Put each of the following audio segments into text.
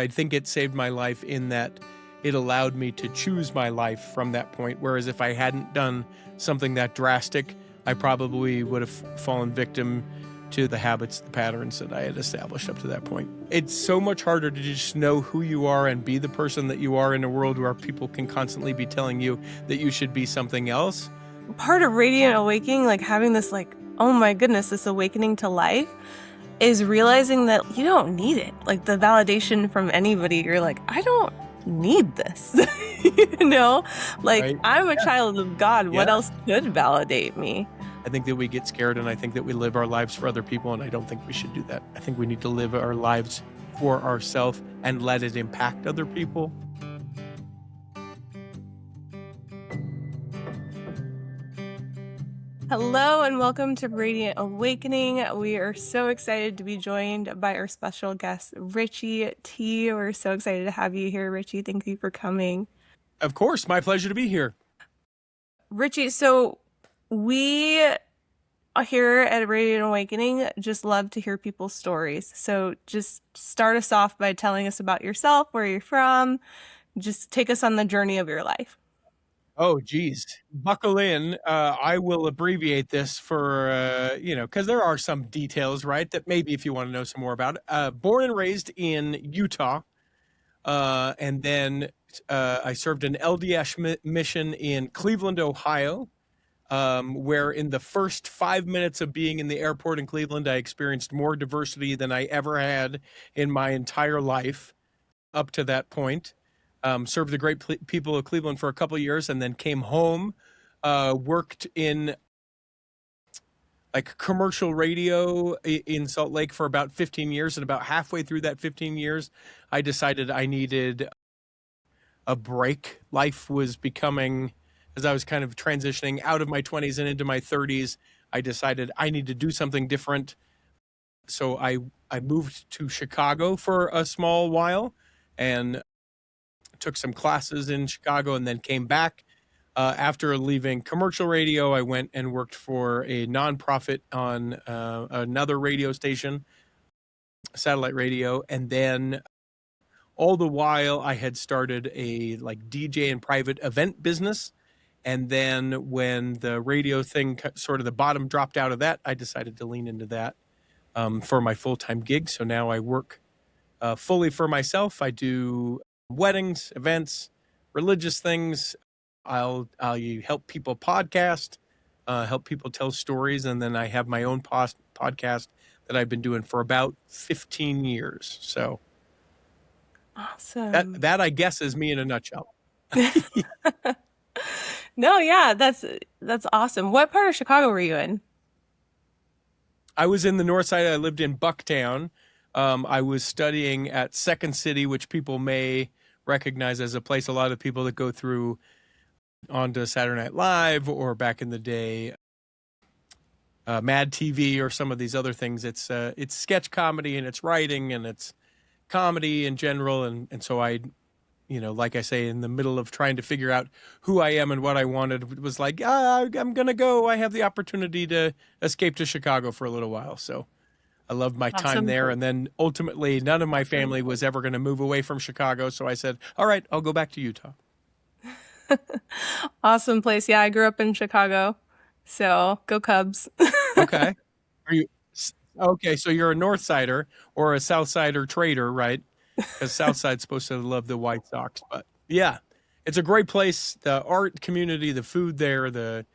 I think it saved my life in that it allowed me to choose my life from that point. Whereas if I hadn't done something that drastic, I probably would have fallen victim to the habits, the patterns that I had established up to that point. It's so much harder to just know who you are and be the person that you are in a world where people can constantly be telling you that you should be something else. Part of Radiant Awakening, like having this oh my goodness, this awakening to life, is realizing that you don't need it. Like the validation from anybody, you're like, I don't need this. Right? I'm a child of God. Yeah. What else could validate me? I think that we get scared, and I think that we live our lives for other people, and I don't think we should do that. I think we need to live our lives for ourselves and let it impact other people. Hello and welcome to Radiant Awakening. We are so excited to be joined by our special guest, Richie T. We're so excited to have you here, Richie. Thank you for coming. Of course, my pleasure to be here. Richie, so we here at Radiant Awakening just love to hear people's stories. So just start us off by telling us about yourself, where you're from. Just take us on the journey of your life. Oh, geez. Buckle in. I will abbreviate this for, because there are some details, right, that maybe if you want to know some more about it. Born and raised in Utah. And then I served an LDS mission in Cleveland, Ohio, where in the first 5 minutes of being in the airport in Cleveland, I experienced more diversity than I ever had in my entire life up to that point. Served the great people of Cleveland for a couple of years, and then came home, worked in commercial radio in Salt Lake for about 15 years. And about halfway through that 15 years, I decided I needed a break. Life was becoming, as I was kind of transitioning out of my 20s and into my 30s, I decided I need to do something different. So I moved to Chicago for a small while and took some classes in Chicago and then came back. After leaving commercial radio, I went and worked for a nonprofit on another radio station, satellite radio. And then all the while I had started a DJ and private event business. And then when the radio thing, sort of the bottom dropped out of that, I decided to lean into that for my full-time gig. So now I work fully for myself. I do weddings, events, religious things. I'll help people podcast, help people tell stories, and then I have my own podcast that I've been doing for about 15 years. So awesome. That I guess is me in a nutshell. No, yeah, that's awesome. What part of Chicago were you in? I was in the north side. I lived in Bucktown. I was studying at Second City, which people may recognize as a place a lot of people that go through onto Saturday Night Live or back in the day Mad TV or some of these other things. It's sketch comedy and it's writing and it's comedy in general. And so I, like I say, in the middle of trying to figure out who I am and what I wanted, was like, I'm going to go. I have the opportunity to escape to Chicago for a little while. So I loved my time there. And then ultimately, none of my family was ever going to move away from Chicago. So I said, all right, I'll go back to Utah. Awesome place. Yeah, I grew up in Chicago. So go Cubs. Okay. Okay, so you're a North Sider or a South Sider trader, right? Because South Side's supposed to love the White Sox. But yeah, it's a great place. The art community, the food there, the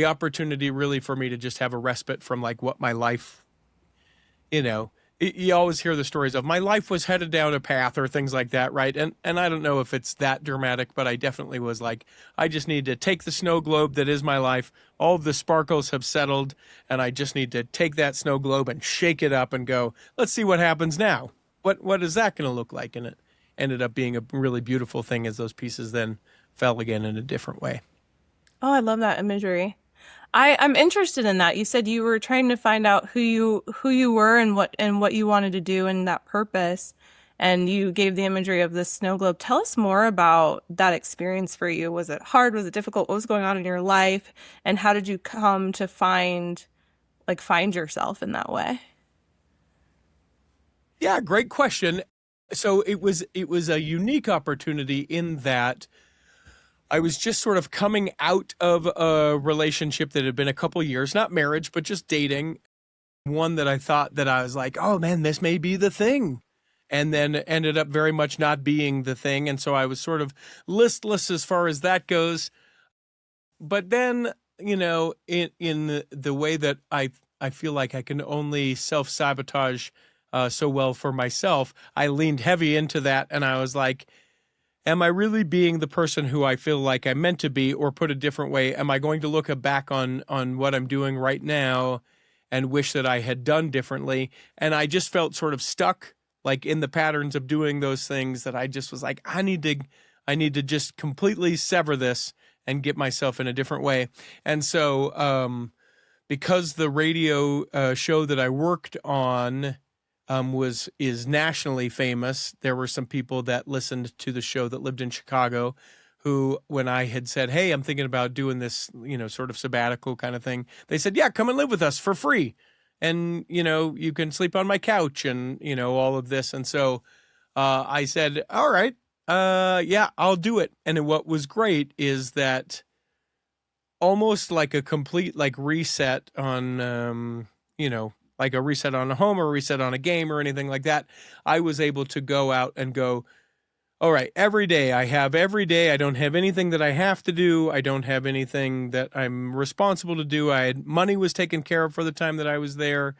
opportunity really for me to just have a respite from what my life, you always hear the stories of my life was headed down a path or things like that, right? And I don't know if it's that dramatic, but I definitely was like, I just need to take the snow globe that is my life. All of the sparkles have settled, and I just need to take that snow globe and shake it up and go, let's see what happens now. What is that going to look like? And it ended up being a really beautiful thing as those pieces then fell again in a different way. Oh, I love that imagery. I'm interested in that. You said you were trying to find out who you were and what you wanted to do and that purpose. And you gave the imagery of the snow globe. Tell us more about that experience for you. Was it hard? Was it difficult? What was going on in your life? And how did you come to find yourself in that way? Yeah, great question. So it was a unique opportunity in that I was just sort of coming out of a relationship that had been a couple years, not marriage, but just dating. One that I thought that I was like, oh man, this may be the thing. And then ended up very much not being the thing. And so I was sort of listless as far as that goes. But then, in the way that I feel like I can only self-sabotage so well for myself, I leaned heavy into that and I was like, am I really being the person who I feel like I'm meant to be? Or put a different way, am I going to look back on what I'm doing right now and wish that I had done differently? And I just felt sort of stuck, like in the patterns of doing those things, that I just was like, I need to just completely sever this and get myself in a different way. And so, because the radio show that I worked on is nationally famous, there were some people that listened to the show that lived in Chicago, who, when I had said, "Hey, I'm thinking about doing this, sort of sabbatical kind of thing," they said, "Yeah, come and live with us for free, and you can sleep on my couch, and all of this." And so I said, "All right, yeah, I'll do it." And what was great is that, almost like a complete like reset on like a reset on a home or a reset on a game or anything like that, I was able to go out and go, all right, every day I don't have anything that I have to do, I don't have anything that I'm responsible to do. I had money was taken care of for the time that I was there,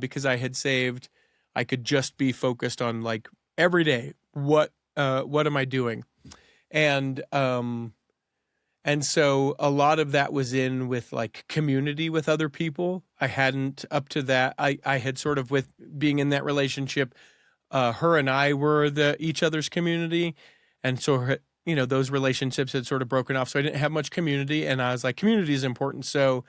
because I had saved. I could just be focused on, like, every day, what am I doing? And um and so a lot of that was in with, like, community with other people. I hadn't, up to that, I had sort of, with being in that relationship, her and I were the each other's community. And so those relationships had sort of broken off. So I didn't have much community. And I was like, community is important. So,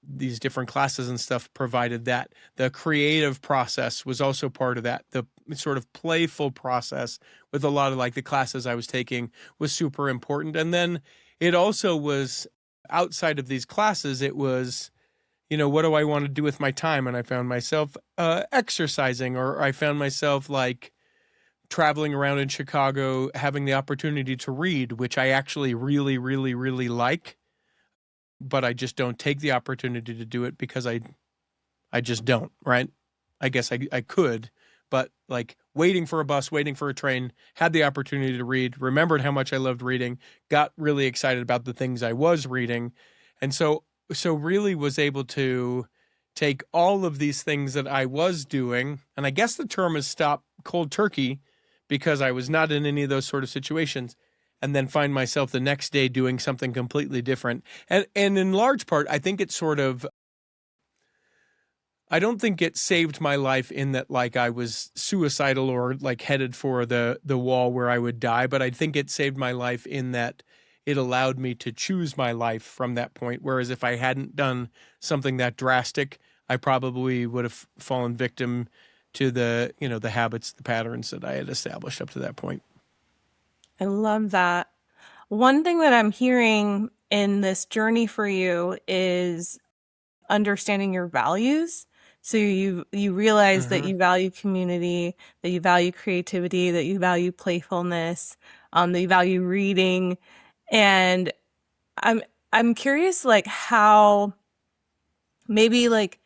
these different classes and stuff provided that. The creative process was also part of that. The sort of playful process with a lot of, like, the classes I was taking was super important. And then it also was, outside of these classes, it was, what do I want to do with my time? And I found myself exercising, or I found myself, like, traveling around in Chicago, having the opportunity to read, which I actually really, really, really like, but I just don't take the opportunity to do it because I just don't, right? I guess I could, but, like, waiting for a bus, waiting for a train, had the opportunity to read, remembered how much I loved reading, got really excited about the things I was reading. And so really was able to take all of these things that I was doing, and I guess the term is stop cold turkey, because I was not in any of those sort of situations, and then find myself the next day doing something completely different. And in large part, I think it's sort of, I don't think it saved my life in that, like, I was suicidal or, like, headed for the wall where I would die, but I think it saved my life in that it allowed me to choose my life from that point. Whereas if I hadn't done something that drastic, I probably would have fallen victim to the habits, the patterns that I had established up to that point. I love that. One thing that I'm hearing in this journey for you is understanding your values. So you realize that Hmm. you value community, that you value creativity, that you value playfulness, that you value reading. And I'm I'm curious, like, how maybe, like,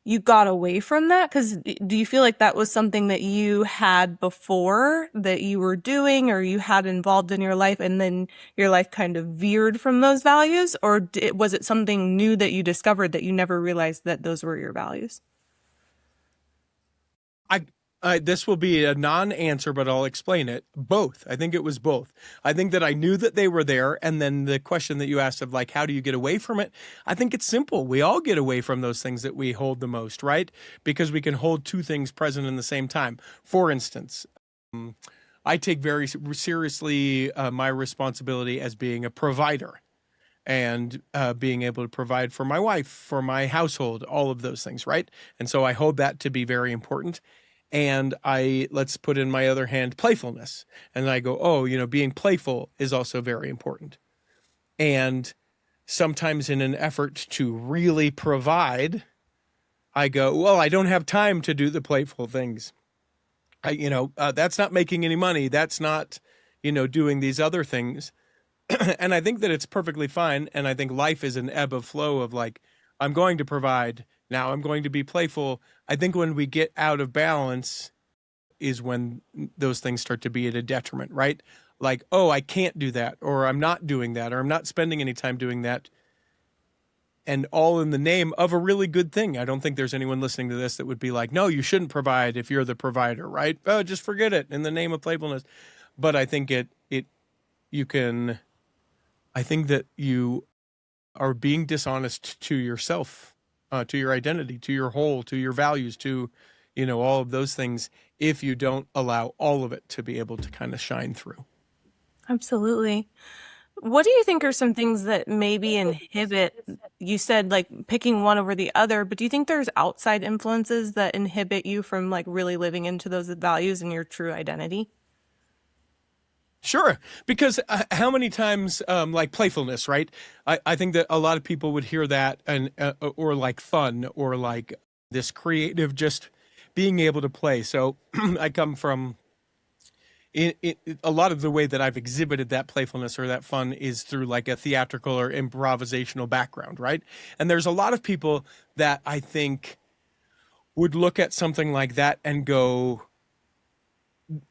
you got away from that, because do you feel like that was something that you had before that you were doing or you had involved in your life, and then your life kind of veered from those values? Or was it something new that you discovered that you never realized that those were your values? I, this will be a non-answer, but I'll explain it. Both. I think it was both. I think that I knew that they were there, and then the question that you asked of, like, how do you get away from it? I think it's simple. We all get away from those things that we hold the most, right? Because we can hold two things present in the same time. For instance, um, I take very seriously my responsibility as being a provider, and being able to provide for my wife, for my household, all of those things, right? And so I hold that to be very important. And let's put in my other hand, playfulness. And I go, oh, being playful is also very important. And sometimes, in an effort to really provide, I go, well, I don't have time to do the playful things. That's not making any money. That's not, doing these other things. And I think that it's perfectly fine. And I think life is an ebb of flow of like, I'm going to provide. Now I'm going to be playful. I think when we get out of balance is when those things start to be at a detriment, right? Like, oh, I can't do that, or I'm not doing that, or I'm not spending any time doing that. And all in the name of a really good thing. I don't think there's anyone listening to this that would be like, no, you shouldn't provide if you're the provider, right? Oh, just forget it in the name of playfulness. But I think you can, I think that you are being dishonest to yourself, to your identity, to your whole, to your values, to, all of those things if you don't allow all of it to be able to kind of shine through. Absolutely. What do you think are some things that maybe inhibit, you said like picking one over the other, but do you think there's outside influences that inhibit you from like really living into those values and your true identity? Sure, because how many times, like playfulness, right? I think that a lot of people would hear that and or like fun or like this creative, just being able to play. So I come from a lot of the way that I've exhibited that playfulness or that fun is through like a theatrical or improvisational background, right? And there's a lot of people that I think would look at something like that and go,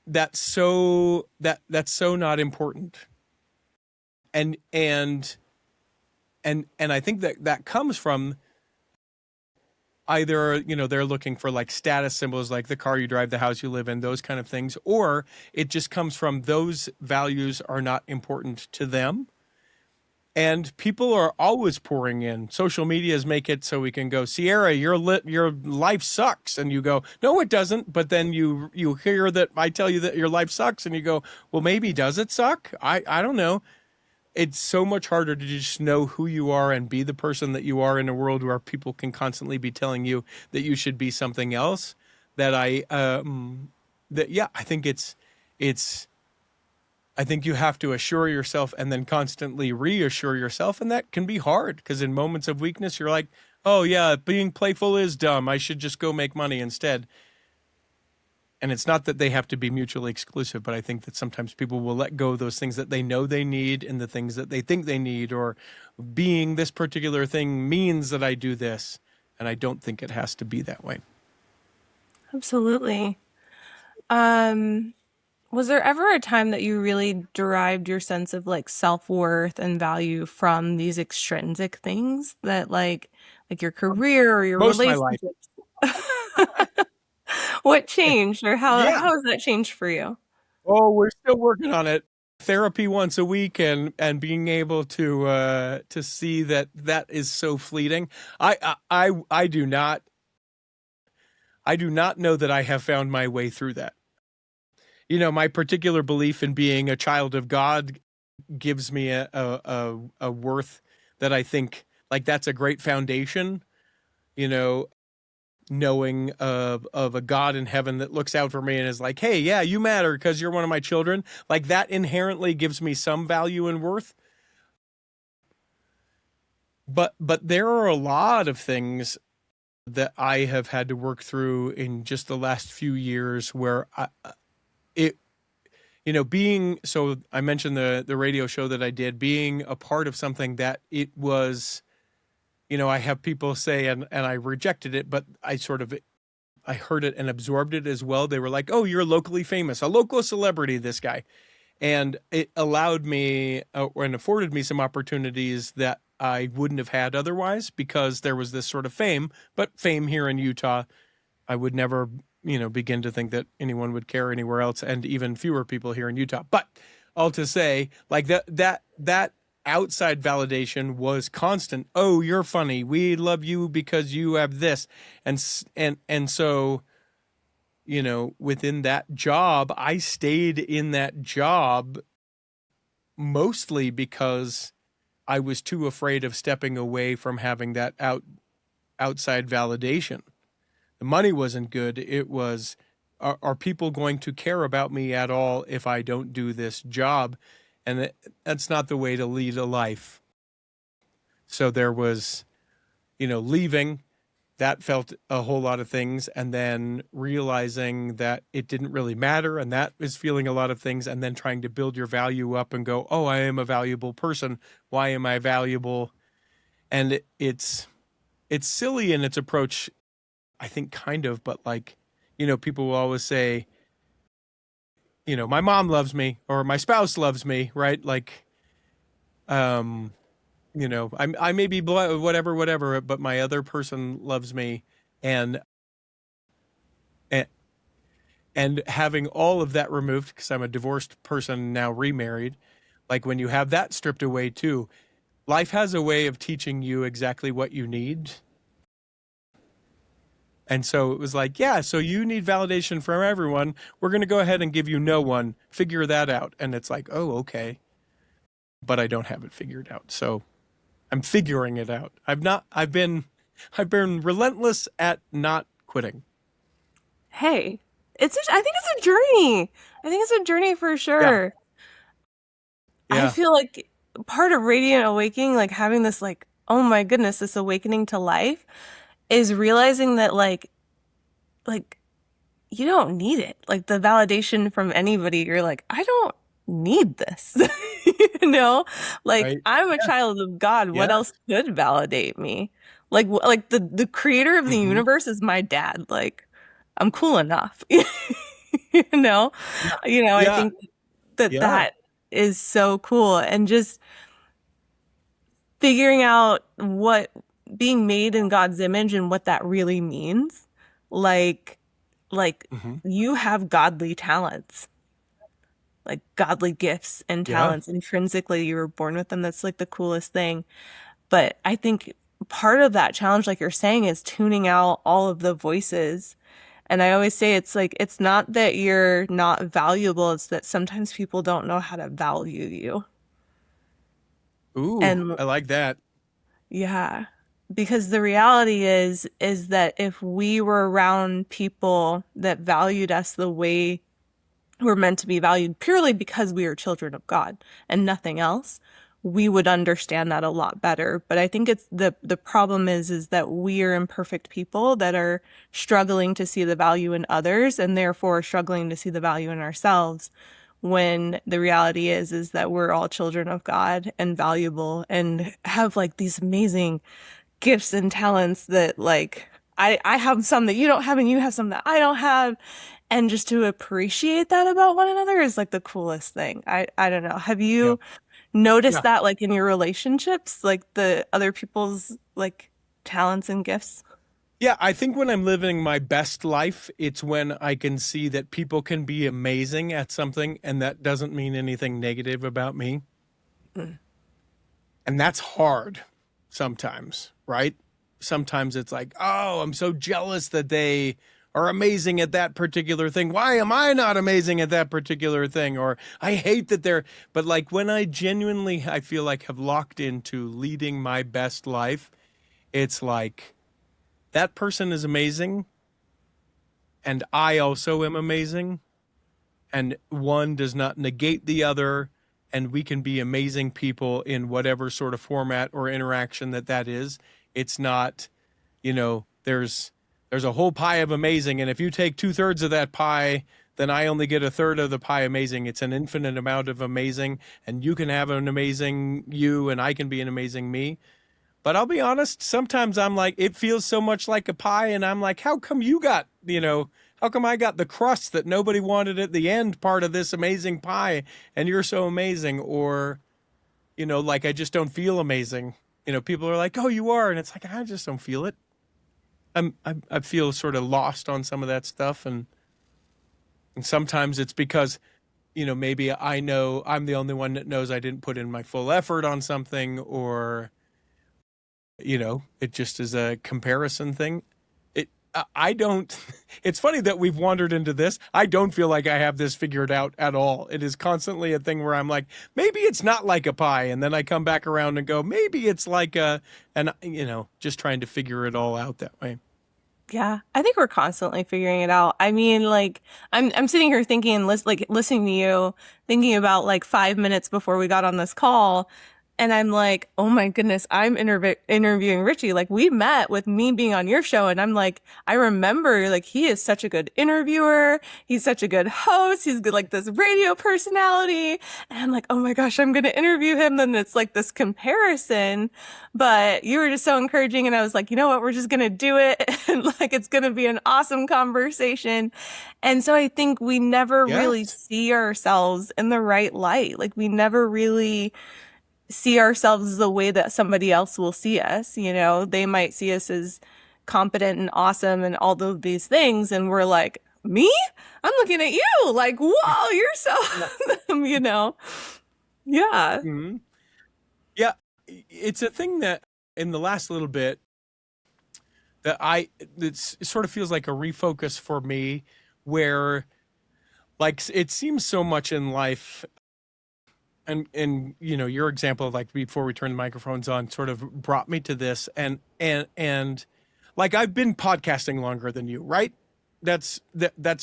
that's so not important. And and and and I think that that comes from either, they're looking for like status symbols like the car you drive, the house you live in, those kind of things, or it just comes from those values are not important to them. And people are always pouring in. Social medias make it so we can go, Sierra, your life sucks, and you go, no, it doesn't. But then you hear that I tell you that your life sucks, and you go, well, maybe does it suck? I don't know. It's so much harder to just know who you are and be the person that you are in a world where people can constantly be telling you that you should be something else. That I think it's I think you have to assure yourself and then constantly reassure yourself. And that can be hard because in moments of weakness, you're like, oh, yeah, being playful is dumb. I should just go make money instead. And it's not that they have to be mutually exclusive, but I think that sometimes people will let go of those things that they know they need and the things that they think they need, or being this particular thing means that I do this. And I don't think it has to be that way. Absolutely. Um, was there ever a time that you really derived your sense of like self-worth and value from these extrinsic things that like your career or your Most of my life. relationships? What changed or Yeah. how has that changed for you? Oh, we're still working on it. Therapy once a week and being able to see that that is so fleeting. I do not know that I have found my way through that. My particular belief in being a child of God gives me a worth that I think like that's a great foundation, you know, knowing of a God in heaven that looks out for me and is like, "Hey, yeah, you matter because you're one of my children." Like that inherently gives me some value and worth. But there are a lot of things that I have had to work through in just the last few years where it being, so I mentioned the radio show that I did, being a part of something that it was, I have people say, and I rejected it, but I heard it and absorbed it as well. They were like, "Oh, you're locally famous, a local celebrity, this guy." And it allowed me and afforded me some opportunities that I wouldn't have had otherwise because there was this sort of fame, but fame here in Utah, I would never, begin to think that anyone would care anywhere else, and even fewer people here in Utah. But all to say, like that outside validation was constant. Oh, you're funny. We love you because you have this, and so within that job, I stayed in that job mostly because I was too afraid of stepping away from having that outside validation. The money wasn't good. It was, are people going to care about me at all if I don't do this job? And that's not the way to lead a life. So there was, leaving that felt a whole lot of things, and then realizing that it didn't really matter, and that is feeling a lot of things, and then trying to build your value up and go, oh, I am a valuable person. Why am I valuable? And it's silly in its approach, I think, kind of, but like, people will always say, my mom loves me or my spouse loves me, right? Like, um, I may be whatever, whatever, but my other person loves me, and and, and having all of that removed because I'm a divorced person now, remarried. Like when you have that stripped away too, life has a way of teaching you exactly what you need. And so it was like, yeah, so you need validation from everyone. We're going to go ahead and give you no one. Figure that out. And it's like, oh, okay. But I don't have it figured out. So I'm figuring it out. I've been relentless at not quitting. Hey, I think it's a journey. I think it's a journey for Yeah. sure. I Yeah. feel like part of radiant awakening, like having this like, oh my goodness, this awakening to life is realizing that like you don't need it. Like the validation from anybody, you're like, I don't need this. You know? Like Right. I'm a Yeah. child of God. What Yeah. else could validate me? Like the creator of the Hmm. universe is my dad. Like I'm cool enough. You know? Yeah. I Yeah. think that Yeah. that is so cool and just figuring out what being made in God's image and what that really means. Like like Hmm. you have godly talents, like godly gifts and Yeah. talents intrinsically you were born with them. That's like the coolest thing. But I think part of that challenge, like you're saying, is tuning out all of the voices. And I always say it's like it's not that you're not valuable, it's that sometimes people don't know how to value you. Ooh, And I like that. yeah, because the reality is that if we were around people that valued us the way we're meant to be valued purely because we are children of God and nothing else, we would understand that a lot better. But I think it's the problem is that we are imperfect people that are struggling to see the value in others and therefore struggling to see the value in ourselves when the reality is that we're all children of God and valuable and have like these amazing gifts and talents that like I have some that you don't have and you have some that I don't have. And just to appreciate that about one another is like the coolest thing. I don't know. Have Yeah. you noticed Yeah. that like in your relationships, like the other people's like talents and gifts? Yeah, I think when I'm living my best life, it's when I can see that people can be amazing at something and that doesn't mean anything negative about me. Mm. And that's hard sometimes, right? Sometimes it's like, oh, I'm so jealous that they are amazing at that particular thing. Why am I not amazing at that particular thing? Or I hate that they're, but like when I genuinely, I feel like have locked into leading my best life, it's like that person is amazing and I also am amazing, and one does not negate the other, and we can be amazing people in whatever sort of format or interaction that is. It's not, there's a whole pie of amazing, and if you take 2/3 of that pie, then I only get a third of the pie amazing. It's an infinite amount of amazing, and you can have an amazing you and I can be an amazing me. But I'll be honest, sometimes I'm like, it feels so much like a pie, and I'm like, how come you got, how come I got the crust that nobody wanted at the end part of this amazing pie, and you're so amazing? Or, like I just don't feel amazing. People are like, oh, you are, and it's like I just don't feel it. I feel sort of lost on some of that stuff, and sometimes it's because maybe I know I'm the only one that knows I didn't put in my full effort on something, or it just is a comparison thing. I don't, it's funny that we've wandered into this. I don't feel like I have this figured out at all. It is constantly a thing where I'm like, maybe it's not like a pie. And then I come back around and go, maybe it's like and just trying to figure it all out that way. Yeah, I think we're constantly figuring it out. I mean, like I'm sitting here thinking, listening to you, thinking about like 5 minutes before we got on this call, And I'm like, oh my goodness, I'm interviewing Richie. Like we met with me being on your show, and I'm like, I remember like he is such a good interviewer. He's such a good host. He's good like this radio personality. And I'm like, oh my gosh, I'm gonna interview him. Then it's like this comparison, but you were just so encouraging, and I was like, you know what, we're just gonna do it, and like it's gonna be an awesome conversation. And so I think we never really Yes. see ourselves in the right light. Like we never really see ourselves the way that somebody else will see us. You know, they might see us as competent and awesome and all of these things. And we're like, me? I'm looking at you like, whoa, you're so, you know? Yeah. Hmm. Yeah. It's a thing that in the last little bit that it sort of feels like a refocus for me where like it seems so much in life and you know your example of like before we turn the microphones on sort of brought me to this and like I've been podcasting longer than you, right? That's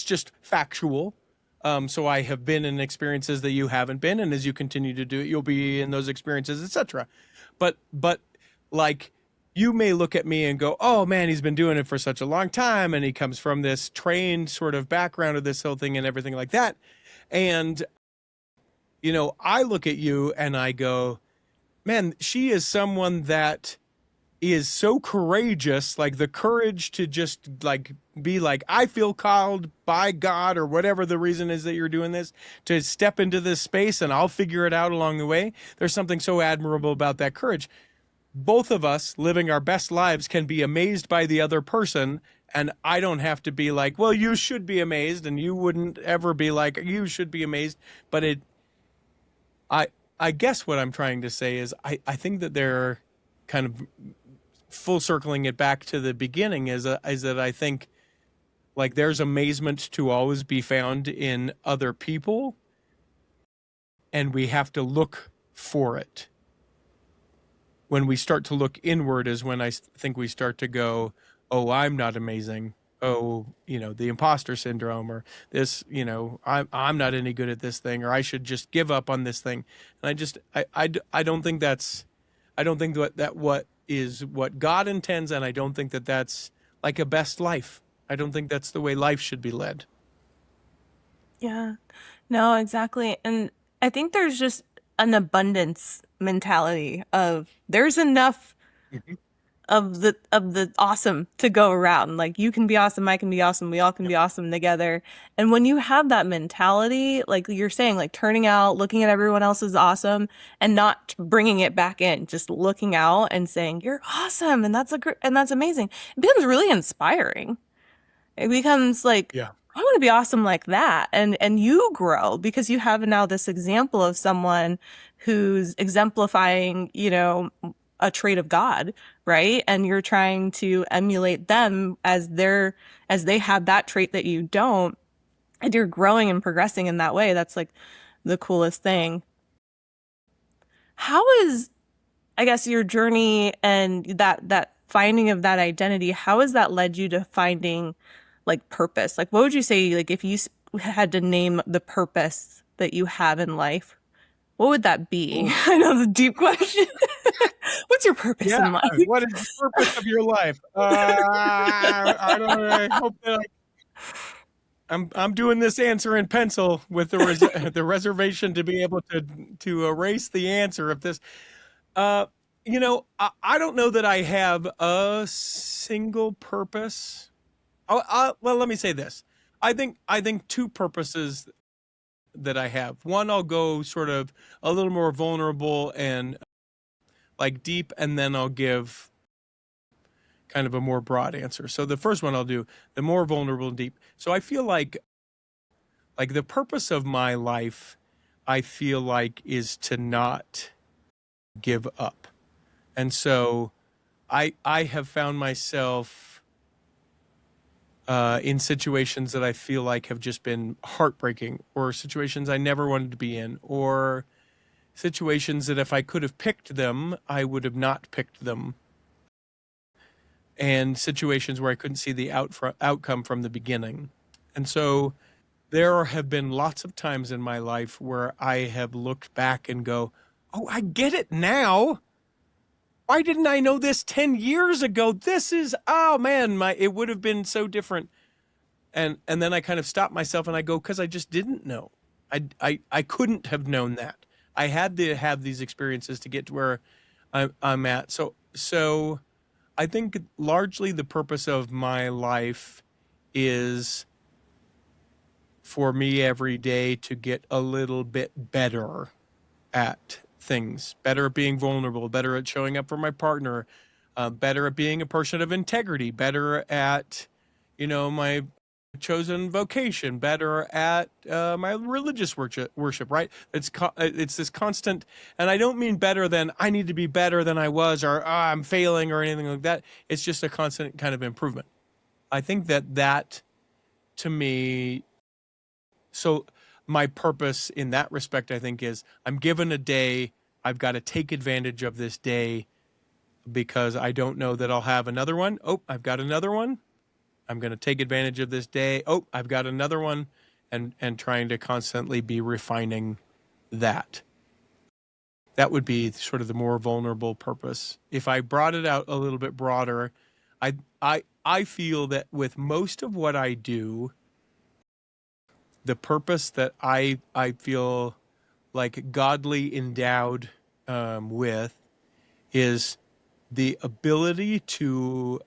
just factual. So I have been in experiences that you haven't been, and as you continue to do it you'll be in those experiences, etc. But like you may look at me and go, oh man, he's been doing it for such a long time and he comes from this trained sort of background of this whole thing and everything like that. And you know, I look at you and I go, man, she is someone that is so courageous, like the courage to just like be like, I feel called by God or whatever the reason is that you're doing this, to step into this space and I'll figure it out along the way. There's something so admirable about that courage. Both of us living our best lives can be amazed by the other person. And I don't have to be like, well, you should be amazed. And you wouldn't ever be like, you should be amazed. But I I guess what I'm trying to say is I think that they're kind of full circling it back to the beginning is that I think like there's amazement to always be found in other people and we have to look for it. When we start to look inward is when I think we start to go, oh, I'm not amazing. Oh, you know, the imposter syndrome or this, you know, I'm not any good at this thing or I should just give up on this thing. And I don't think I don't think that what is what God intends. And I don't think that that's like a best life. I don't think that's the way life should be led. Yeah. No, exactly. And I think there's just an abundance mentality of there's enough Mhm. of the awesome to go around. Like you can be awesome, I can be awesome, we all can Yeah. be awesome together. And when you have that mentality, like you're saying, like turning out, looking at everyone else as awesome and not bringing it back in, just looking out and saying you're awesome and and that's amazing. It becomes really inspiring. It becomes like, Yeah. I want to be awesome like that. And you grow because you have now this example of someone who's exemplifying, you know, a trait of God, right? And you're trying to emulate them as they have that trait that you don't, and you're growing and progressing in that way. That's like the coolest thing. How is, I guess, your journey and that finding of that identity, how has that led you to finding like purpose? Like what would you say like if you had to name the purpose that you have in life, what would that be? Oof. I know the deep question. What's your purpose Yeah. in life? What is the purpose of your life? I don't know. I hope that I'm doing this answer in pencil with the the reservation to be able to erase the answer of this. Uh, you know, I don't know that I have a single purpose. Well, let me say this. I think two purposes that I have. One, I'll go sort of a little more vulnerable and like deep, and then I'll give kind of a more broad answer. So the first one I'll do the more vulnerable and deep. So I feel like the purpose of my life, I feel like is to not give up. And so I have found myself in situations that I feel like have just been heartbreaking, or situations I never wanted to be in, or situations that if I could have picked them, I would have not picked them, and situations where I couldn't see the outcome from the beginning. And so there have been lots of times in my life where I have looked back and go, oh, I get it now. Why didn't I know this 10 years ago? This is, oh man, it would have been so different. And then I kind of stop myself and I go, because I just didn't know. I couldn't have known that. I had to have these experiences to get to where I'm at. So I think largely the purpose of my life is for me every day to get a little bit better at things, better at being vulnerable, better at showing up for my partner, better at being a person of integrity, better at, my chosen vocation, better at my religious worship, right? It's this constant, and I don't mean better than I need to be better than I was, or I'm failing or anything like that. It's just a constant kind of improvement. I think that to me, so my purpose in that respect, I think, is I'm given a day. I've got to take advantage of this day because I don't know that I'll have another one. Oh, I've got another one. I'm going to take advantage of this day. Oh, I've got another one, and trying to constantly be refining that. That would be sort of the more vulnerable purpose. If I brought it out a little bit broader, I feel that with most of what I do, the purpose that I feel like godly endowed with is the ability to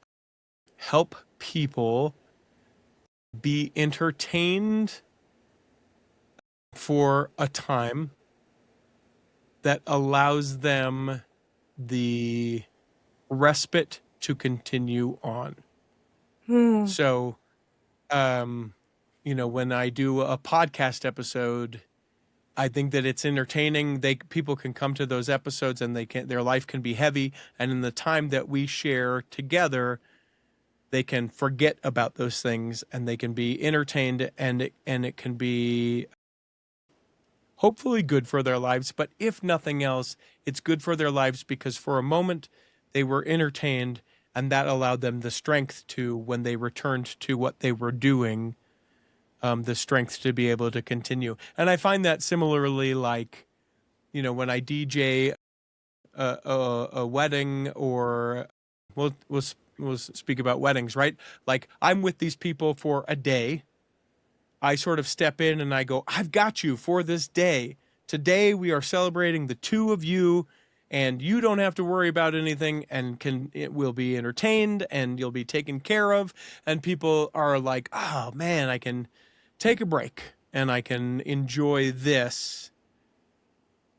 help people be entertained for a time that allows them the respite to continue on. So, when I do a podcast episode, I think that it's entertaining. People can come to those episodes and their life can be heavy. And in the time that we share together, they can forget about those things and they can be entertained, and it can be hopefully good for their lives. But if nothing else, it's good for their lives because for a moment they were entertained, and that allowed them the strength to, when they returned to what they were doing, the strength to be able to continue. And I find that similarly, like, when I DJ a wedding, or we'll speak about weddings, right? Like, I'm with these people for a day. I sort of step in and I go, I've got you for this day. Today we are celebrating the two of you, and you don't have to worry about anything, and it will be entertained and you'll be taken care of. And people are like, oh man, I can take a break and I can enjoy this.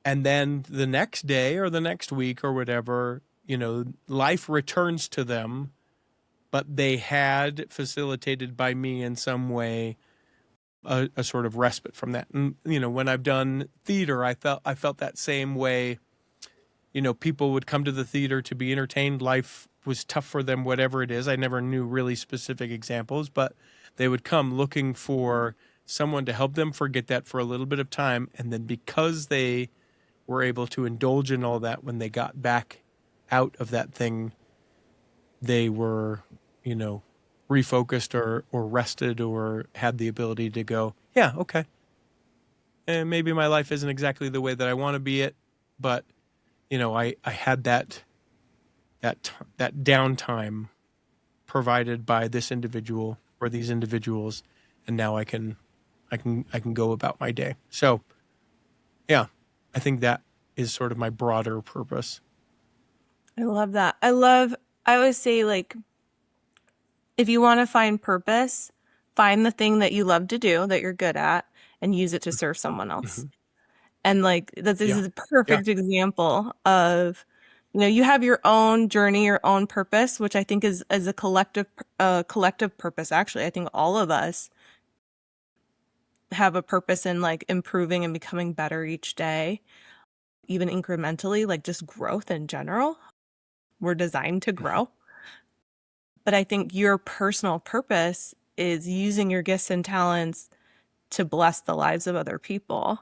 And then the next day or the next week or whatever, life returns to them, but they had, facilitated by me in some way, a sort of respite from that. And when I've done theater, I felt that same way. People would come to the theater to be entertained. Life was tough for them, whatever it is. I never knew really specific examples, but they would come looking for someone to help them forget that for a little bit of time. And then because they were able to indulge in all that, when they got back out of that thing, they were, refocused or rested, or had the ability to go, yeah, okay. And maybe my life isn't exactly the way that I want to be it, but, I had that downtime provided by this individual or these individuals, and now I can go about my day. So, yeah, I think that is sort of my broader purpose. I love that. I always say, like, if you want to find purpose, find the thing that you love to do, that you're good at, and use it to serve someone else. And like, this is a perfect example of, you have your own journey, your own purpose, which I think is a collective purpose. Actually, I think all of us have a purpose in, like, improving and becoming better each day, even incrementally, like just growth in general. We're designed to grow. But I think your personal purpose is using your gifts and talents to bless the lives of other people.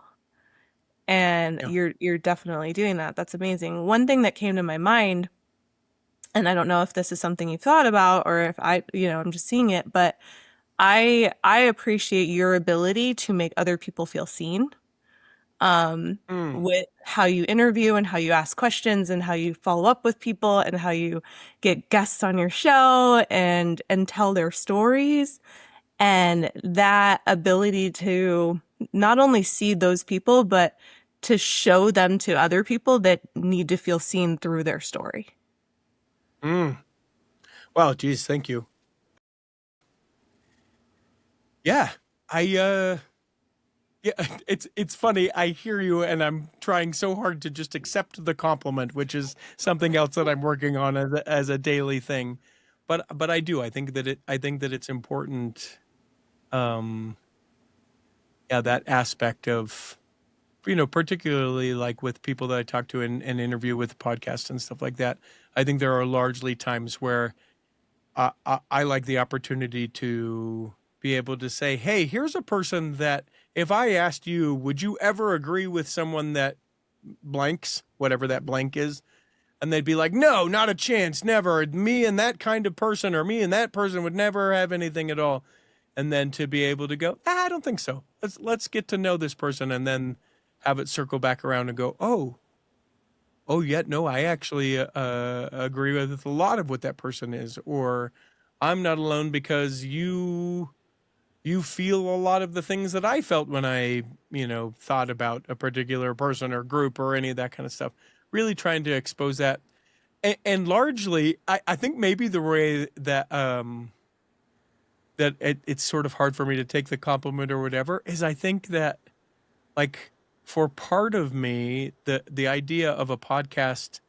And you're definitely doing that. That's amazing. One thing that came to my mind, and I don't know if this is something you've thought about or if I'm just seeing it, but I appreciate your ability to make other people feel seen. Mm. with how you interview and how you ask questions and how you follow up with people and how you get guests on your show and tell their stories. And that ability to not only see those people, but to show them to other people that need to feel seen through their story. Mm. Wow, geez, thank you. Yeah. I yeah, it's funny. I hear you and I'm trying so hard to just accept the compliment, which is something else that I'm working on as a daily thing. But I do. I think that it's important, um yeah, that aspect of, particularly like with people that I talk to and interview with podcasts and stuff like that. I think there are largely times where I like the opportunity to be able to say, hey, here's a person that if I asked you, would you ever agree with someone that blanks, whatever that blank is? And they'd be like, no, not a chance, never. Me and that kind of person, or me and that person would never have anything at all. And then to be able to go, I don't think so. Let's get to know this person, and then have it circle back around and go, oh, yeah, no, I actually agree with a lot of what that person is, or I'm not alone because you feel a lot of the things that I felt when I thought about a particular person or group or any of that kind of stuff. Really trying to expose that, and largely, I think maybe the way that it's sort of hard for me to take the compliment or whatever is I think that, like, for part of me, the idea of a podcast,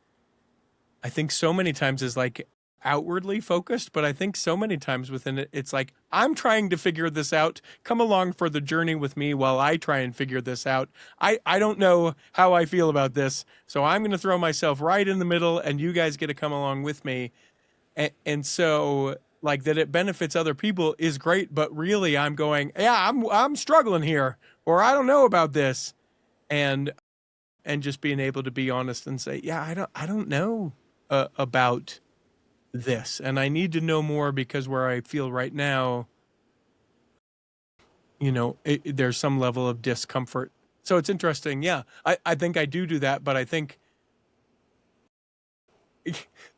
I think so many times is like outwardly focused, but I think so many times within it, it's like, I'm trying to figure this out. Come along for the journey with me while I try and figure this out. I don't know how I feel about this, so I'm going to throw myself right in the middle and you guys get to come along with me. And so, like, that it benefits other people is great, but really I'm going, yeah, I'm struggling here, or I don't know about this. And just being able to be honest and say, yeah, I don't know about this, and I need to know more because where I feel right now, there's some level of discomfort. So it's interesting. Yeah, I think I do that, but I think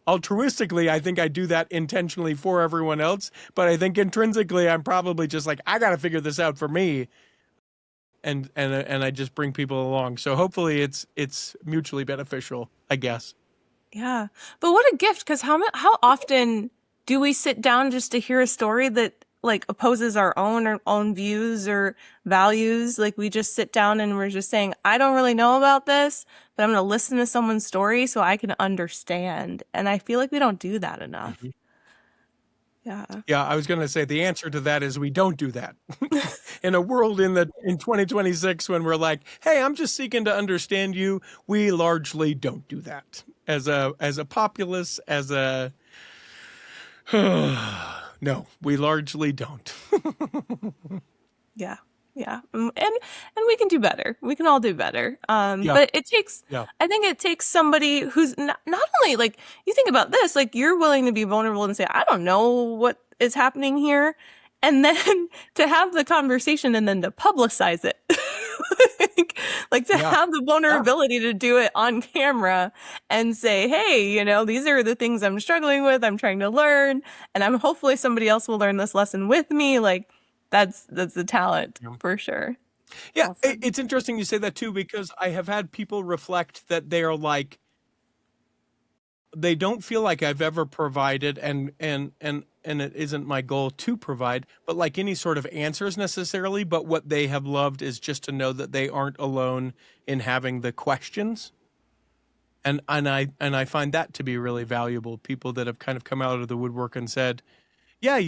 altruistically, I think I do that intentionally for everyone else. But I think intrinsically, I'm probably just like, I got to figure this out for me, and I just bring people along. So hopefully, it's mutually beneficial, I guess. Yeah. But what a gift, because how often do we sit down just to hear a story that like opposes our own views or values? Like we just sit down and we're just saying, I don't really know about this, but I'm going to listen to someone's story so I can understand. And I feel like we don't do that enough. Mhm. Yeah. Yeah, I was going to say the answer to that is we don't do that. In a world in 2026 when we're like, "Hey, I'm just seeking to understand you," we largely don't do that. As a populace, as a no, we largely don't. Yeah. Yeah. And we can do better. We can all do better. Yeah, But it takes yeah, I think it takes somebody who's not only like you think about this, like you're willing to be vulnerable and say, I don't know what is happening here. And then to have the conversation and then to publicize it. like to yeah, have the yeah. vulnerability to do it on camera and say, hey, these are the things I'm struggling with, I'm trying to learn, and I'm hopefully somebody else will learn this lesson with me. Like that's the talent Yeah. for sure. Yeah, Well said. it's interesting you say that too because I have had people reflect that they are like they don't feel like I've ever provided and it isn't my goal to provide, but like any sort of answers necessarily, but what they have loved is just to know that they aren't alone in having the questions. And I find that to be really valuable. People that have kind of come out of the woodwork and said, yeah,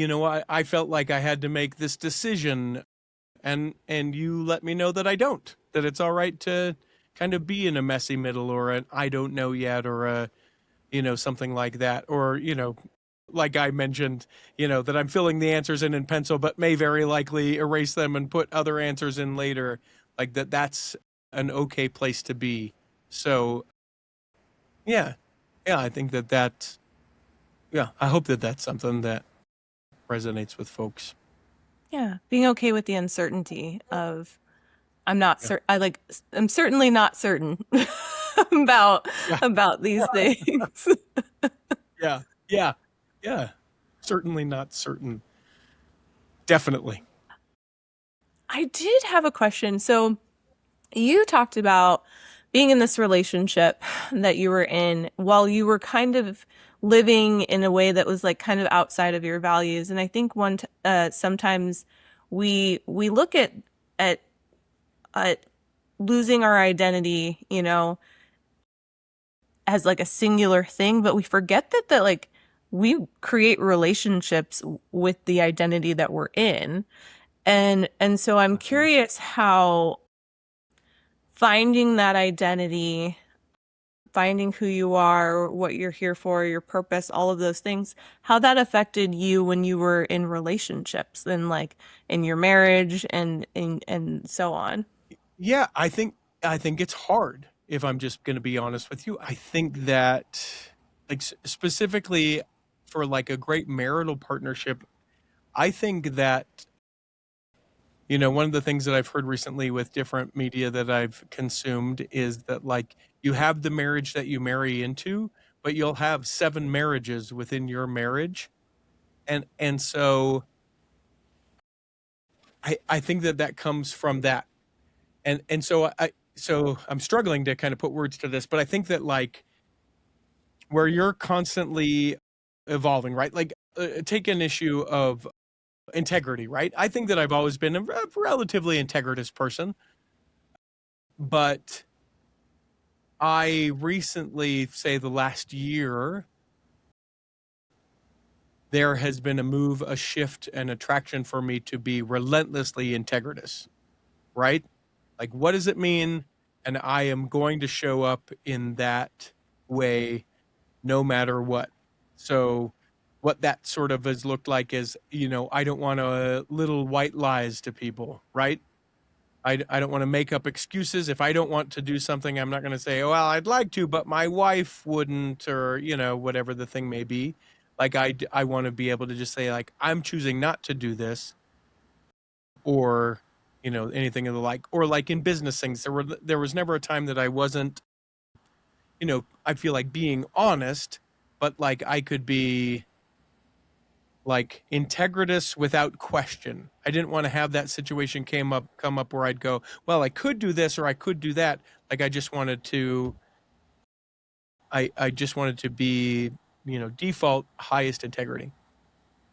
I felt like I had to make this decision and you let me know that I don't, that it's all right to kind of be in a messy middle or an I don't know yet or a something like that. Or, like I mentioned, that I'm filling the answers in pencil, but may very likely erase them and put other answers in later. Like that's an okay place to be. So, yeah. Yeah, I think yeah, I hope that that's something that resonates with folks. Yeah, being okay with the uncertainty of I'm not Yeah. certain. I'm certainly not certain about Yeah. about these things. Yeah. Yeah. Yeah. Certainly not certain. Definitely. I did have a question. So you talked about being in this relationship that you were in while you were kind of living in a way that was like kind of outside of your values. And I think sometimes we look at at losing our identity, as like a singular thing, but we forget that like we create relationships with the identity that we're in. And so I'm Mhm. curious how finding that identity, finding who you are, what you're here for, your purpose, all of those things, how that affected you when you were in relationships and like in your marriage and so on. Yeah, I think it's hard if I'm just going to be honest with you. I think that like specifically for like a great marital partnership, I think that one of the things that I've heard recently with different media that I've consumed is that like you have the marriage that you marry into, but you'll have seven marriages within your marriage. And so I think that that comes from that. And so I'm struggling to kind of put words to this, but I think that like where you're constantly evolving, right? Like take an issue of integrity, right? I think that I've always been a relatively integritous person, but I recently, say the last year, there has been a move, a shift, an attraction for me to be relentlessly integritous, right? Like, what does it mean? And I am going to show up in that way no matter what. So, what that sort of has looked like is, I don't want to little white lies to people, right? I don't want to make up excuses. If I don't want to do something, I'm not going to say, oh, well, I'd like to, but my wife wouldn't, or, whatever the thing may be. Like, I want to be able to just say, like, I'm choosing not to do this, or, anything of the like. Or, like, in business things, there was never a time that I wasn't, I feel like being honest, but like I could be like integritous without question. I didn't want to have that situation come up where I'd go, well, I could do this or I could do that. Like I just wanted to be, default highest integrity.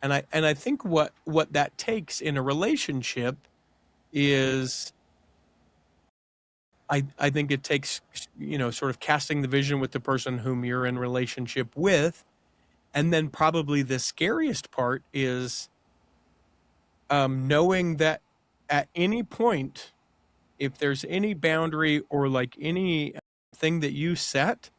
And I think what that takes in a relationship is I think it takes, sort of casting the vision with the person whom you're in relationship with. And then probably the scariest part is knowing that at any point, if there's any boundary or like any thing that you set,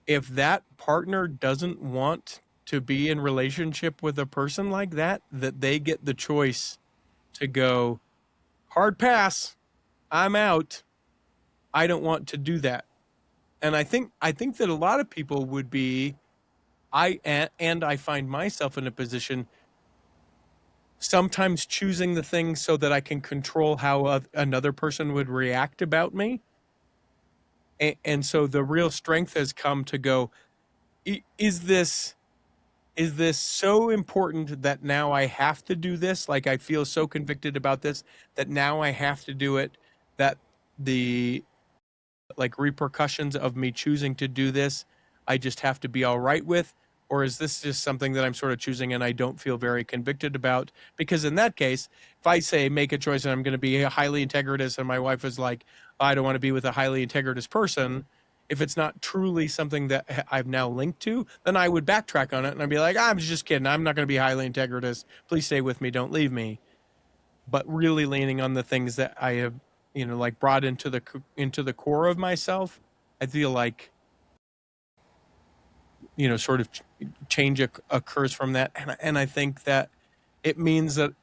if that partner doesn't want to be in relationship with a person like that, that they get the choice to go, hard pass, I'm out. I don't want to do that. And I think that a lot of people would be and I find myself in a position sometimes choosing the things so that I can control how another person would react about me. And so the real strength has come to go, is this so important that now I have to do this? Like I feel so convicted about this that now I have to do it, that the like repercussions of me choosing to do this, I just have to be all right with? Or is this just something that I'm sort of choosing and I don't feel very convicted about? Because in that case, if I say make a choice and I'm going to be a highly integritous and my wife is like, I don't want to be with a highly integritous person, if it's not truly something that I've now linked to, then I would backtrack on it and I'd be like, I'm just kidding. I'm not going to be highly integritous. Please stay with me. Don't leave me. But really leaning on the things that I have, like brought into the core of myself, I feel like, sort of change occurs from that. And I think that it means that,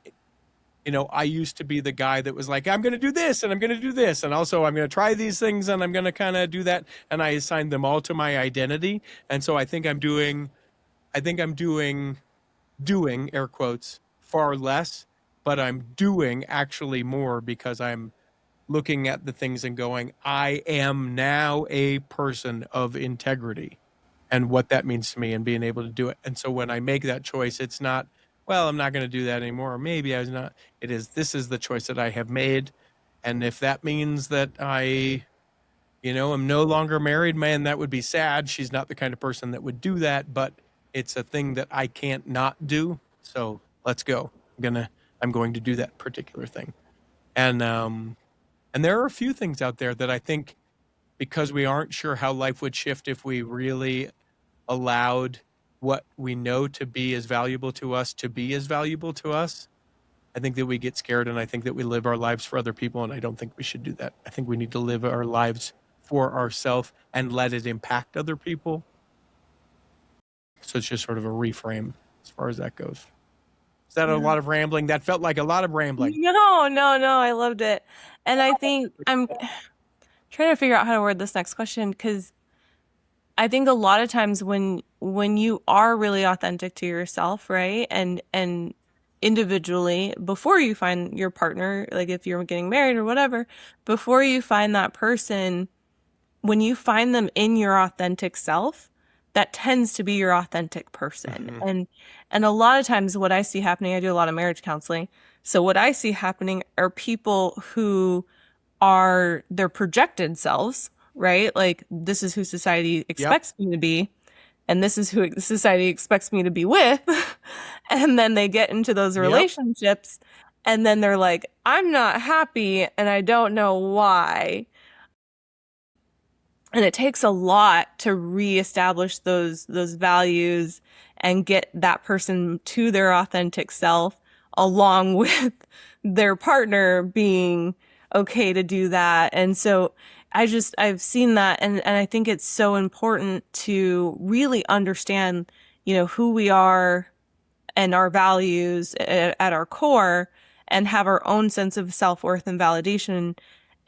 I used to be the guy that was like, I'm going to do this and I'm going to do this. And also I'm going to try these things and I'm going to kind of do that. And I assigned them all to my identity. And so I think I'm doing air quotes far less, but I'm doing actually more because I'm looking at the things and going, I am now a person of integrity and what that means to me and being able to do it. And so when I make that choice, it's not, well, I'm not going to do that anymore. Or maybe I was not. It is, this is the choice that I have made. And if that means that I, I'm no longer married, man, that would be sad. She's not the kind of person that would do that, but it's a thing that I can't not do. So let's go. I'm going to do that particular thing. And there are a few things out there that I think, because we aren't sure how life would shift if we really allowed what we know to be as valuable to us to be as valuable to us, I think that we get scared, and I think that we live our lives for other people, and I don't think we should do that. I think we need to live our lives for ourselves and let it impact other people. So it's just sort of a reframe as far as that goes. Is that a Yeah. lot of rambling? That felt like a lot of rambling. No, no, no. I loved it. And I think I'm trying to figure out how to word this next question because I think a lot of times when you are really authentic to yourself, right? And individually, before you find your partner, like if you're getting married or whatever, before you find that person, when you find them in your authentic self, that tends to be your authentic person. Mm-hmm. And a lot of times what I see happening, I do a lot of marriage counseling. So what I see happening are people who are their projected selves, right? Like this is who society Yep. expects me to be, and this is who society expects me to be with. And then they get into those Yep. relationships and then they're like, I'm not happy and I don't know why. And it takes a lot to reestablish those values and get that person to their authentic self along with their partner being okay to do that. And so I've seen that and I think it's so important to really understand, who we are and our values at our core and have our own sense of self-worth and validation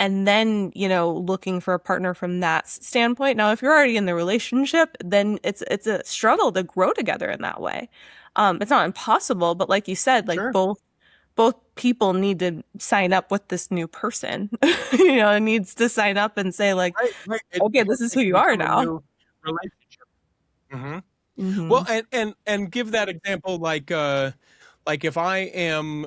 and then looking for a partner from that standpoint. Now if you're already in the relationship, then it's a struggle to grow together in that way. It's not impossible, but like you said, like Sure. both people need to sign up with this new person. It needs to sign up and say like, Right. Right. okay, this is It who can you are become a now. new relationship. Mm-hmm. Hmm. Well, and give that example, like if I am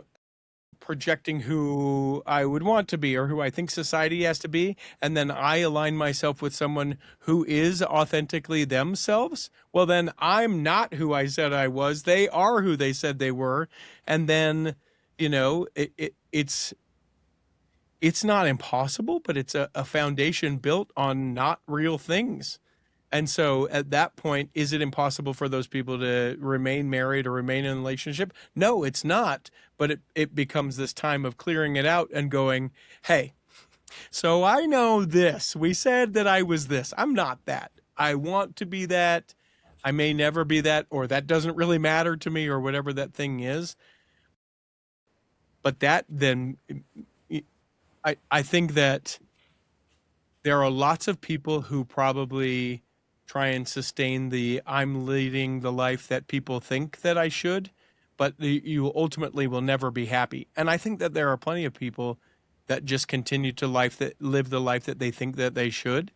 projecting who I would want to be or who I think society has to be, and then I align myself with someone who is authentically themselves, well, then I'm not who I said I was. They are who they said they were. And then, it's not impossible, but it's a foundation built on not real things. And so at that point, is it impossible for those people to remain married or remain in a relationship? No, it's not. But it becomes this time of clearing it out and going, hey, so I know this. We said that I was this. I'm not that. I want to be that. I may never be that, or that doesn't really matter to me, or whatever that thing is. But that then, I think that there are lots of people who probably try and sustain the I'm leading the life that people think that I should, but you ultimately will never be happy. And I think that there are plenty of people that just continue to live the life that they think that they should,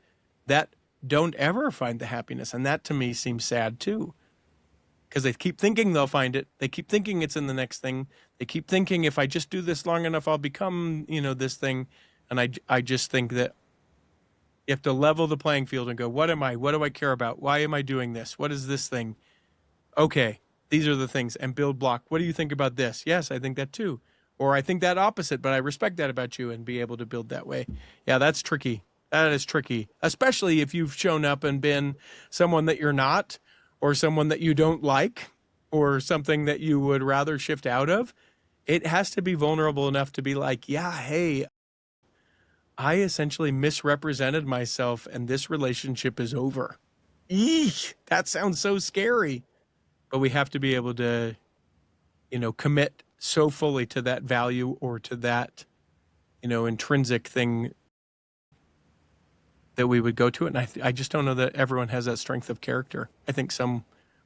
that don't ever find the happiness. And that to me seems sad too, because they keep thinking they'll find it. They keep thinking it's in the next thing. They keep thinking if I just do this long enough, I'll become, this thing. And I just think that you have to level the playing field and go, what am I? What do I care about? Why am I doing this? What is this thing? Okay, these are the things. And build block. What do you think about this? Yes, I think that too. Or I think that opposite, but I respect that about you, and be able to build that way. Yeah, that's tricky. That is tricky, especially if you've shown up and been someone that you're not, or someone that you don't like, or something that you would rather shift out of. It has to be vulnerable enough to be like, yeah, hey, I essentially misrepresented myself and this relationship is over. Eek, that sounds so scary. But we have to be able to, commit so fully to that value or to that, intrinsic thing that we would go to it. And I just don't know that everyone has that strength of character. I think some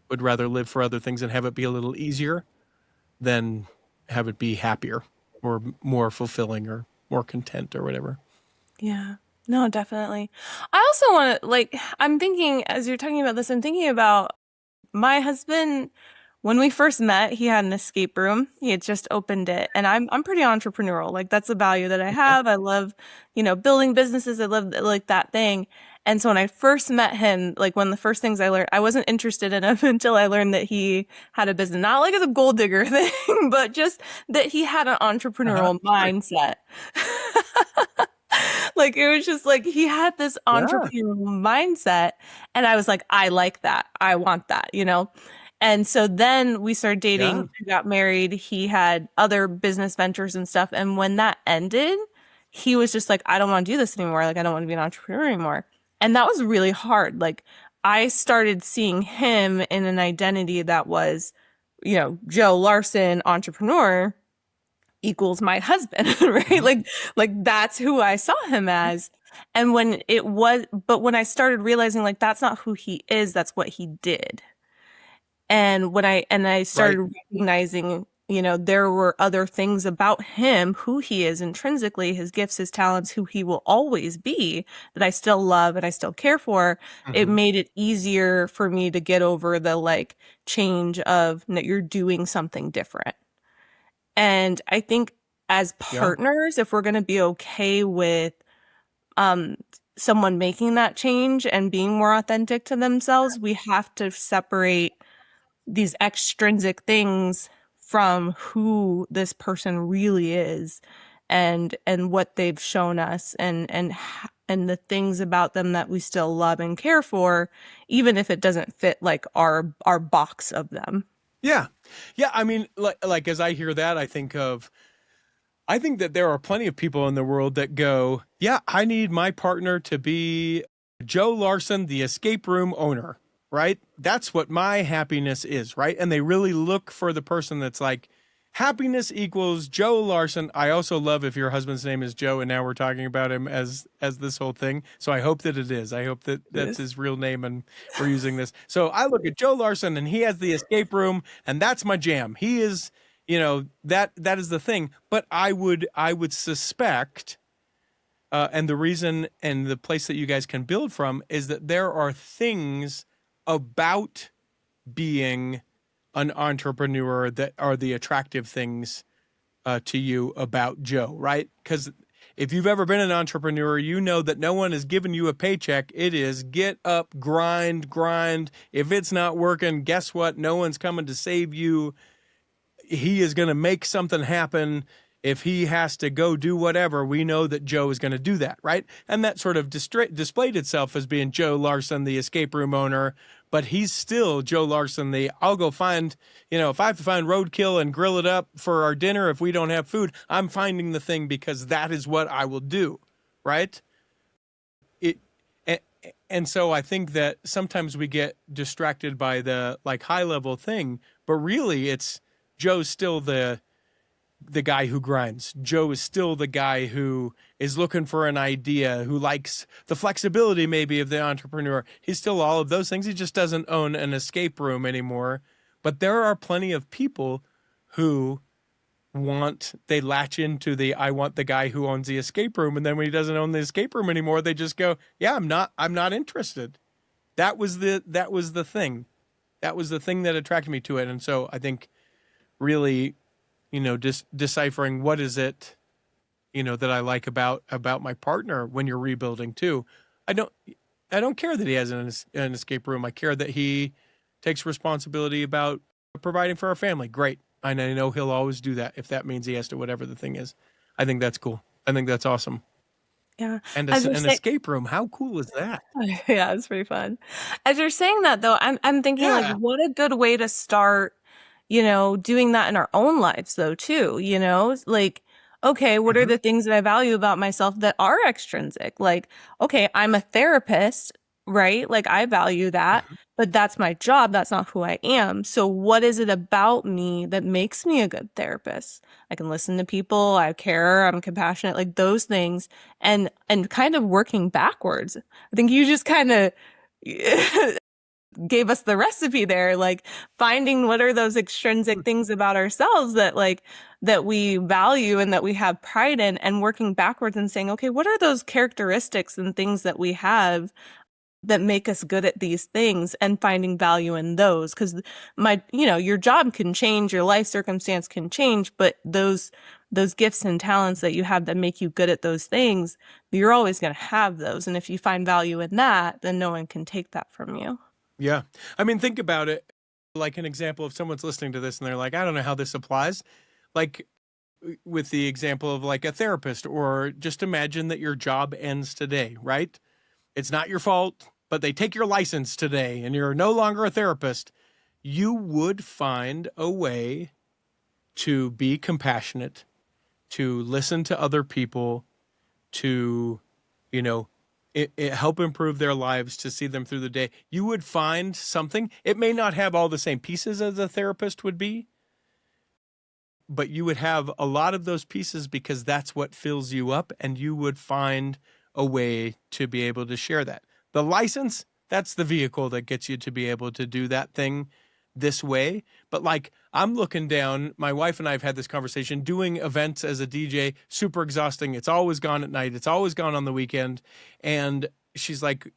would rather live for other things and have it be a little easier than have it be happier or more fulfilling or more content or whatever. Yeah. No, definitely. I also want to like I'm thinking as you're talking about this, I'm thinking about my husband, when we first met, he had an escape room. He had just opened it, and I'm pretty entrepreneurial. Like that's a value that I Okay. have. I love, building businesses. I love like that thing. And so when I first met him, like one of the first things I learned, I wasn't interested in him until I learned that he had a business. Not like as a gold digger thing, but just that he had an Uh-huh. entrepreneurial Sure. mindset. Like it was just like he had this Yeah. entrepreneurial mindset, and I was like, I like that. I want that. And so then we started Yeah. dating, we got married. He had other business ventures and stuff. And when that ended, he was just like, I don't want to do this anymore. Like, I don't want to be an entrepreneur anymore. And that was really hard. Like, I started seeing him in an identity that was, Joe Larson, entrepreneur equals my husband, right? Hmm. Like that's who I saw him as. And but when I started realizing like that's not who he is, that's what he did. And I Right. started recognizing, there were other things about him, who he is intrinsically, his gifts, his talents, who he will always be, that I still love and I still care for. It Hmm. made it easier for me to get over the like change of that you're doing something different. And I think as Yeah. partners, if we're going to be okay with um, someone making that change and being more authentic to themselves, we have to separate these extrinsic things from who this person really is and what they've shown us and the things about them that we still love and care for, even if it doesn't fit like our box of them. Yeah. Yeah. I mean, like as I hear that, I think that there are plenty of people in the world that go, yeah, I need my partner to be Joe Larson, the escape room owner, right? That's what my happiness is, right? And they really look for the person that's like, happiness equals Joe Larson. I also love if your husband's name is Joe and now we're talking about him as this whole thing. So I hope that it is. I hope that that's Yes. his real name and we're using this. So I look at Joe Larson and he has the escape room and that's my jam. He is, that is the thing. But I would suspect, and the reason and the place that you guys can build from is that there are things about being an entrepreneur that are the attractive things to you about Joe, right? Because if you've ever been an entrepreneur, you know that no one is giving you a paycheck. It is get up, grind, grind. If it's not working, guess what? No one's coming to save you. He is going to make something happen. If he has to go do whatever, we know that Joe is going to do that, right? And that sort of displayed itself as being Joe Larson, the escape room owner, but he's still Joe Larson, the I'll go find, if I have to find roadkill and grill it up for our dinner if we don't have food, I'm finding the thing because that is what I will do, right? It and, and so I think that sometimes we get distracted by the like high level thing, but really it's Joe's still the guy who grinds. Joe is still the guy who is looking for an idea, who likes the flexibility maybe of the entrepreneur. He's still all of those things. He just doesn't own an escape room anymore. But there are plenty of people who they latch into the I want the guy who owns the escape room, and then when he doesn't own the escape room anymore, they just go, "Yeah, I'm not interested." That was the thing. That was the thing that attracted me to it. And so I think really deciphering what is it that I like about my partner when you're rebuilding too. I don't I don't care that he has an escape room. I care that he takes responsibility about providing for our family. Great. And I know he'll always do that if that means he has to whatever the thing is. I think that's cool. I think that's awesome. Yeah. And As you're an saying, escape room, how cool is that? yeah, it's pretty fun. As you're saying that though, I'm thinking like Yeah. what a good way to start, doing that in our own lives though too, Like, okay, what are Hmm. the things that I value about myself that are extrinsic? Like, okay, I'm a therapist, right? Like I value that, Hmm. but that's my job, that's not who I am. So what is it about me that makes me a good therapist? I can listen to people, I care, I'm compassionate, like those things and kind of working backwards. I think you just kind of gave us the recipe there, like finding what are those extrinsic things about ourselves that like that we value and that we have pride in, and working backwards and saying, okay, what are those characteristics and things that we have that make us good at these things, and finding value in those. Because your job can change, your life circumstance can change, but those gifts and talents that you have that make you good at those things, you're always going to have those. And if you find value in that, then no one can take that from you. Yeah. I mean, think about it like an example. If someone's listening to this and they're like, I don't know how this applies, like with the example of like a therapist, or just imagine that your job ends today, right? It's not your fault, but they take your license today and you're no longer a therapist. You would find a way to be compassionate, to listen to other people, to, you know, it help improve their lives, to see them through the day. You would find something. It may not have all the same pieces as a therapist would be, but you would have a lot of those pieces because that's what fills you up, and you would find a way to be able to share that. The license, that's the vehicle that gets you to be able to do that thing this way. But like, I'm looking down, my wife and I have had this conversation, doing events as a DJ, super exhausting. It's always gone at night. It's always gone on the weekend. And she's like,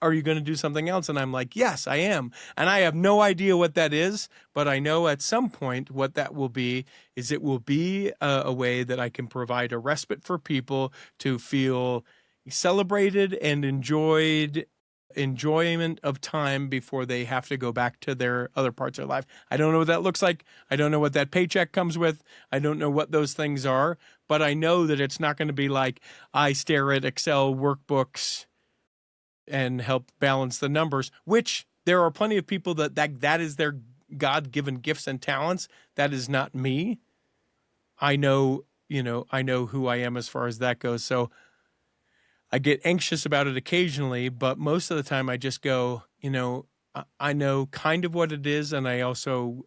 are you going to do something else? And I'm like, yes, I am. And I have no idea what that is, but I know at some point what that will be is it will be a way that I can provide a respite for people to feel celebrated and enjoyment of time before they have to go back to their other parts of their life. I don't know what that looks like. I don't know what that paycheck comes with. I don't know what those things are, but I know that it's not going to be like I stare at Excel workbooks and help balance the numbers, which there are plenty of people that is their God-given gifts and talents. That is not me. I know who I am as far as that goes. So I get anxious about it occasionally, but most of the time I just go, I know kind of what it is. And I also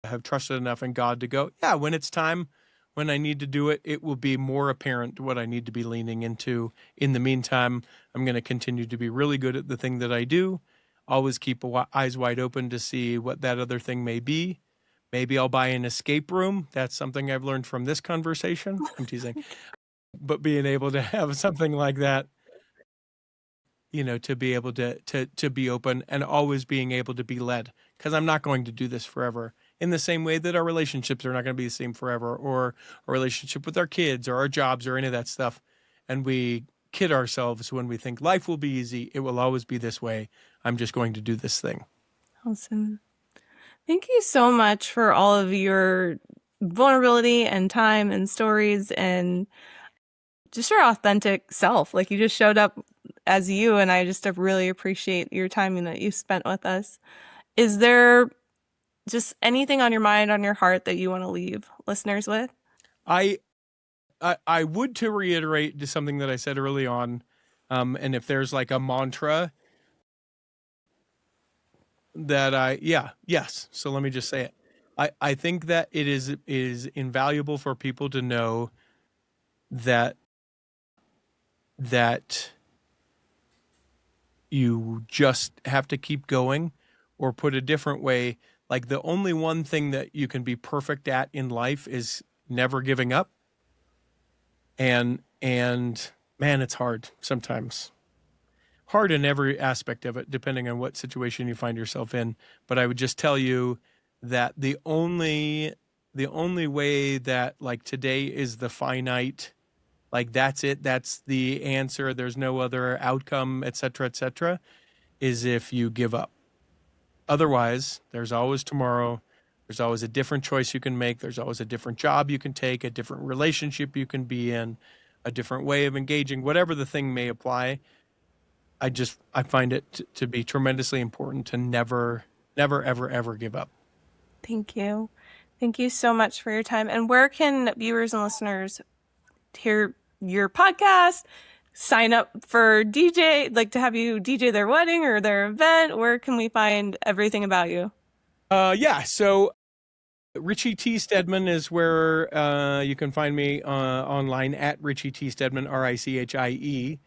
have trusted enough in God to go, yeah, when it's time, when I need to do it, it will be more apparent what I need to be leaning into. In the meantime, I'm going to continue to be really good at the thing that I do. Always keep eyes wide open to see what that other thing may be. Maybe I'll buy an escape room. That's something I've learned from this conversation. I'm teasing. But being able to have something like that, to be able to be open, and always being able to be led, because I'm not going to do this forever. In the same way that our relationships are not going to be the same forever, or a relationship with our kids or our jobs or any of that stuff. And we kid ourselves when we think life will be easy. It will always be this way. I'm just going to do this thing. Awesome. Thank you so much for all of your vulnerability and time and stories, and just your authentic self. Like, you just showed up as you, and I just really appreciate your time that you spent with us. Is there just anything on your mind, on your heart, that you want to leave listeners with? I would, to reiterate to something that I said early on, and if there's like a mantra that yes. So let me just say it. I think that it is invaluable for people to know that you just have to keep going, or put a different way, like the only one thing that you can be perfect at in life is never giving up. And man, it's hard sometimes. Hard in every aspect of it, depending on what situation you find yourself in. But I would just tell you that the only way that, like, today is the finite, like that's it, that's the answer, there's no other outcome, etc., is if you give up. Otherwise, there's always tomorrow. There's always a different choice you can make. There's always a different job you can take, a different relationship you can be in, a different way of engaging, whatever the thing may apply. I find it to be tremendously important to never, ever give up. Thank you. Thank you so much for your time. And where can viewers and listeners hear your podcast, sign up for DJ, like to have you DJ their wedding or their event? Where can we find everything about you? So Richie T Stedman is where you can find me online, at Richie T Stedman, RICHIE.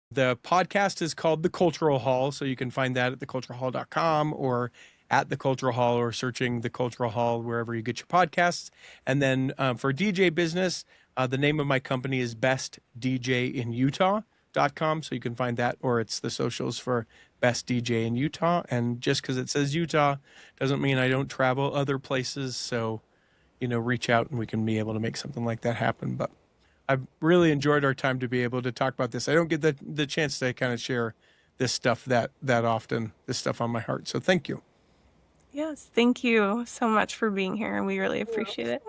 The podcast is called The Cultural Hall, so you can find that at theculturalhall.com or at The Cultural Hall or searching The Cultural Hall wherever you get your podcasts. And then for DJ business, the name of my company is bestdjinutah.com, so you can find that, or it's the socials for Best DJ in Utah. And just because it says Utah doesn't mean I don't travel other places, so reach out and we can be able to make something like that happen. But I've really enjoyed our time to be able to talk about this. I don't get the chance to kind of share this stuff that often, this stuff on my heart. So thank you. Yes, thank you so much for being here, and we really appreciate it.